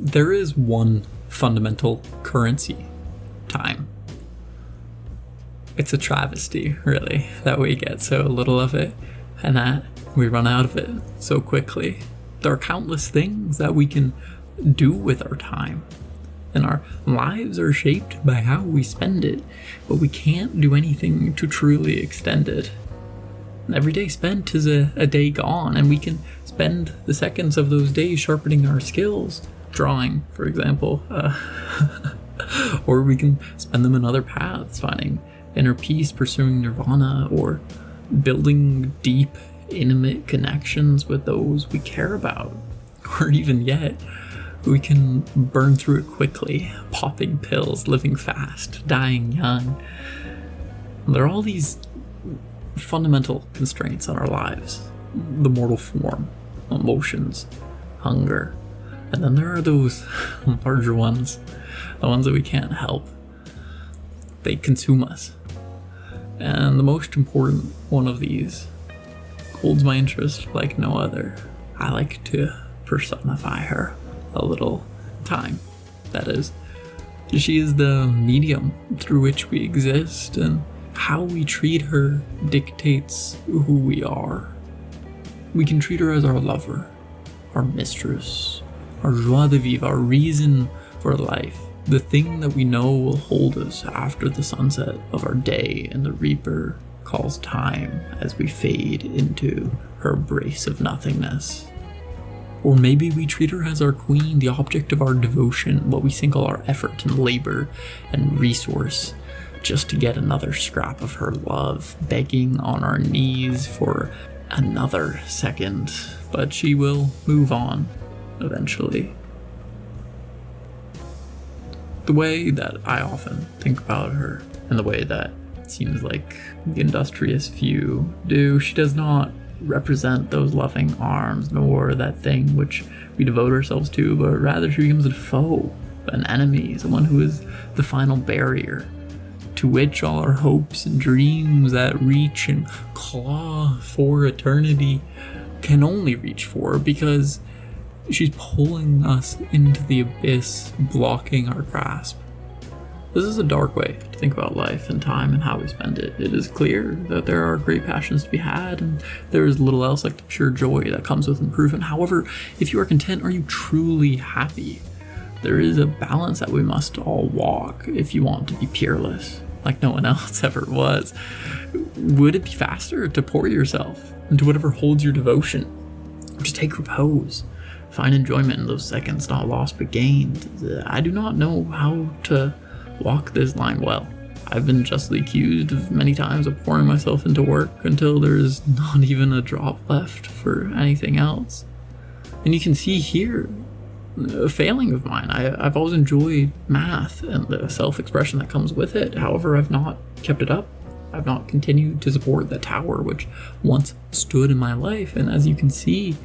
There is one fundamental currency: time. It's a travesty, really, that we get so little of it, and that we run out of it so quickly. There are countless things that we can do with our time, and our lives are shaped by how we spend it, but we can't do anything to truly extend it. Every day spent is a day gone, and we can spend the seconds of those days sharpening our skills, drawing, for example, or we can spend them in other paths, finding inner peace, pursuing nirvana, or building deep, intimate connections with those we care about. Or even yet, we can burn through it quickly, popping pills, living fast, dying young. There are all these fundamental constraints on our lives: the mortal form, emotions, hunger, and then there are those larger ones, the ones that we can't help. They consume us. And the most important one of these holds my interest like no other. I like to personify her a little. Time, that is. She is the medium through which we exist, and how we treat her dictates who we are. We can treat her as our lover, our mistress, our joie de vivre, our reason for life, the thing that we know will hold us after the sunset of our day and the reaper calls time as we fade into her embrace of nothingness. Or maybe we treat her as our queen, the object of our devotion, what we sink all our effort and labor and resource just to get another scrap of her love, begging on our knees for another second. But she will move on eventually. The way that I often think about her, and the way that it seems like the industrious few do, she does not represent those loving arms, nor that thing which we devote ourselves to, but rather she becomes a foe, an enemy, someone who is the final barrier to which all our hopes and dreams that reach and claw for eternity can only reach for, because she's pulling us into the abyss, blocking our grasp. This is a dark way to think about life and time and how we spend it. It is clear that there are great passions to be had, and there is little else like the pure joy that comes with improvement. However, if you are content, are you truly happy? There is a balance that we must all walk if you want to be peerless, like no one else ever was. Would it be faster to pour yourself into whatever holds your devotion? Or to take repose? Find enjoyment in those seconds not lost but gained. I do not know how to walk this line well. I've been justly accused of many times of pouring myself into work until there is not even a drop left for anything else. And you can see here a failing of mine. I've always enjoyed math and the self-expression that comes with it. However, I've not kept it up. I've not continued to support the tower which once stood in my life. And as you can see,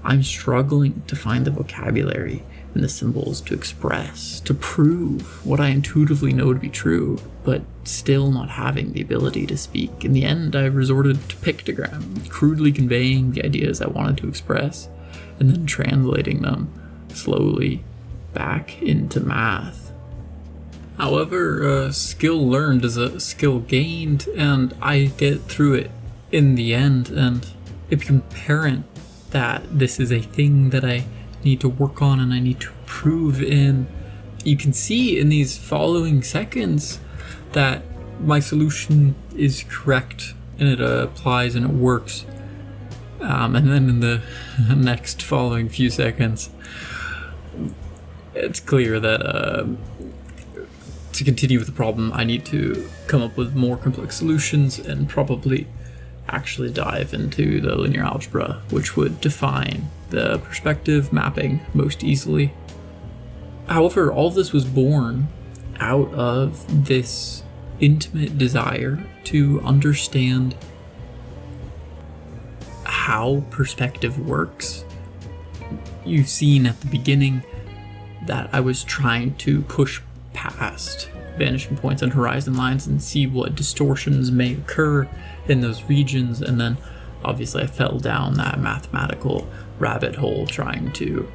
I'm struggling to find the vocabulary and the symbols to express, to prove what I intuitively know to be true, but still not having the ability to speak. In the end, I resorted to pictogram, crudely conveying the ideas I wanted to express, and then translating them slowly back into math. However, skill learned is a skill gained, and I get through it in the end, and it becomes apparent that this is a thing that I need to work on and I need to improve in. You can see in these following seconds that my solution is correct and it applies and it works. And then in the next following few seconds, it's clear that to continue with the problem, I need to come up with more complex solutions and probably actually dive into the linear algebra, which would define the perspective mapping most easily. However, all of this was born out of this intimate desire to understand how perspective works. You've seen at the beginning that I was trying to push past vanishing points and horizon lines and see what distortions may occur in those regions, and then obviously I fell down that mathematical rabbit hole trying to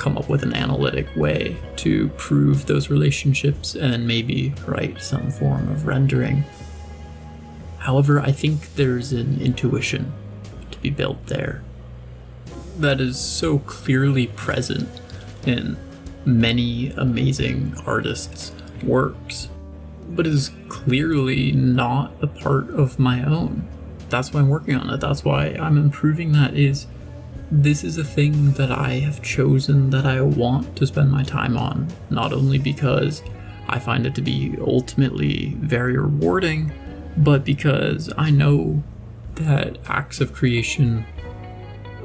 come up with an analytic way to prove those relationships and then maybe write some form of rendering. However, I think there's an intuition to be built there that is so clearly present in many amazing artists' works, but is clearly not a part of my own. That's why I'm working on it. That's why I'm improving that. This is a thing that I have chosen that I want to spend my time on, not only because I find it to be ultimately very rewarding, but because I know that acts of creation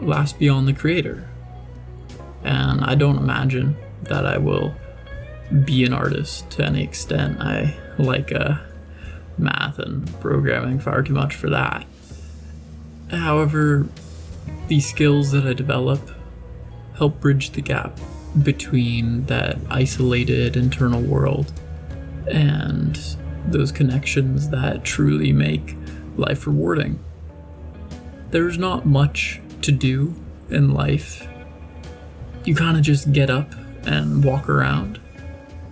last beyond the creator. And I don't imagine that I will be an artist to any extent. I like math and programming far too much for that. However, the skills that I develop help bridge the gap between that isolated internal world and those connections that truly make life rewarding. There's not much to do in life. You kind of just get up and walk around.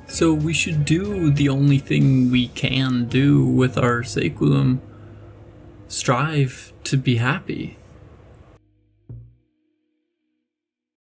So we should do the only thing we can do with our saeculum. Strive to be happy.